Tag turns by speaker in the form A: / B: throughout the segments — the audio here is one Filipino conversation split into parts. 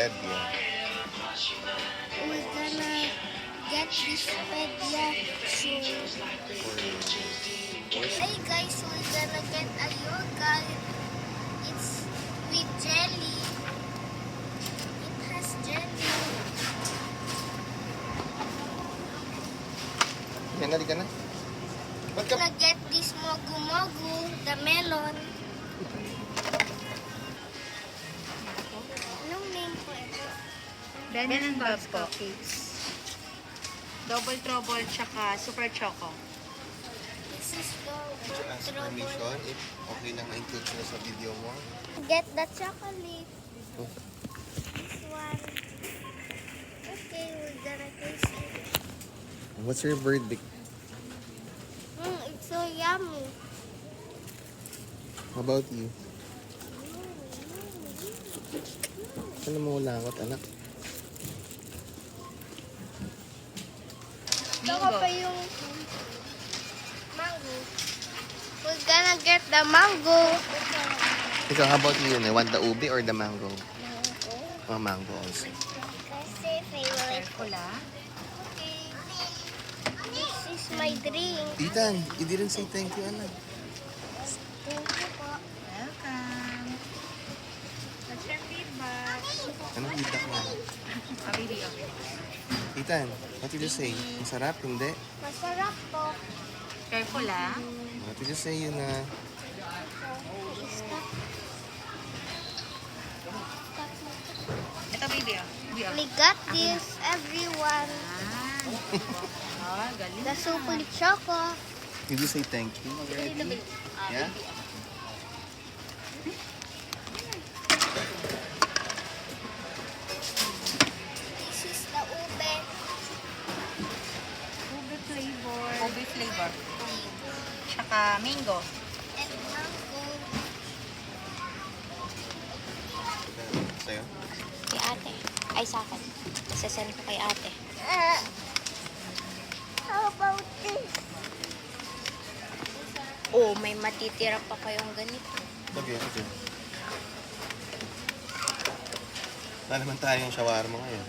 A: Pedia.
B: We're gonna get this pedia soon. Hey guys, we're gonna get a yogurt. It's with jelly. It has jelly.
A: Yan, nali ka na. Ba't ka?
B: We're gonna get this mogu mogu, the melon. Anong name po ito?
C: Ben and Bob's Cookies. Double Trouble tsaka Super Choco.
B: This is the
A: Did you ask permission if okay lang na-include sila sa video mo?
B: Get the chocolate. This one. Okay, we're gonna taste it.
A: What's your verdict?
B: It's so yummy.
A: How about you? Ano mo langot, anak?
B: Ito ko pa yung mango. We're gonna get the mango.
A: Ikaw, how about you? You want the ubi or the mango?
B: Mango.
A: Oh, mango also.
B: Kasi favorite.
C: Careful ah.
B: Okay. This is my drink.
A: Ethan, you didn't say thank you, anak.
B: Thank you po.
C: Welcome. What's your feedback?
A: Anong feedback mo?
C: Video.
A: Ethan, what did you say? Masarap, hindi?
B: Masarap po.
C: Careful ah.
A: What did you say yun na?
B: Stop.
C: Ito video. Video.
B: We got this, everyone.
C: Oh, galing.
B: The super choco.
A: Did you say thank you already? Yeah?
B: This is the ube.
C: Ube flavor. Ube flavor. Tsaka mango.
B: And mango.
A: Sa'yo?
B: Kay ate. Ay, sa akin. Sasend ko kay ate. How about this? Oh, may matitira pa kayong ganito.
A: Okay, okay. Wala naman tayong shawarma ngayon.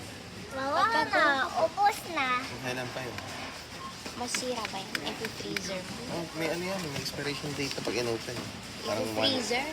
B: Wala na. Ubus na.
A: Kailan pa yun?
B: Masira ba yun? I-freezer mo.
A: Oh, may ano yan, may expiration date na pag in-open. Parang one.
B: I-freezer?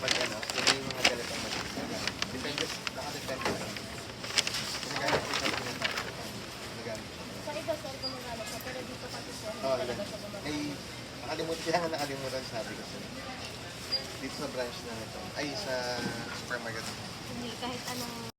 A: Pag ano, yun yung mga ganitong material. Depende, nakadepende lang. Ginagamit ko sa ginagamit ko.
B: Sa ito, sir, gumagamit ka. Pero dito kasi, sir,
A: Oo, ay, nakalimutan, kaya nga nakalimutan sabi ko sa'yo. Dito sa branch na ito, ay sa supermarket.
B: hindi kahit anong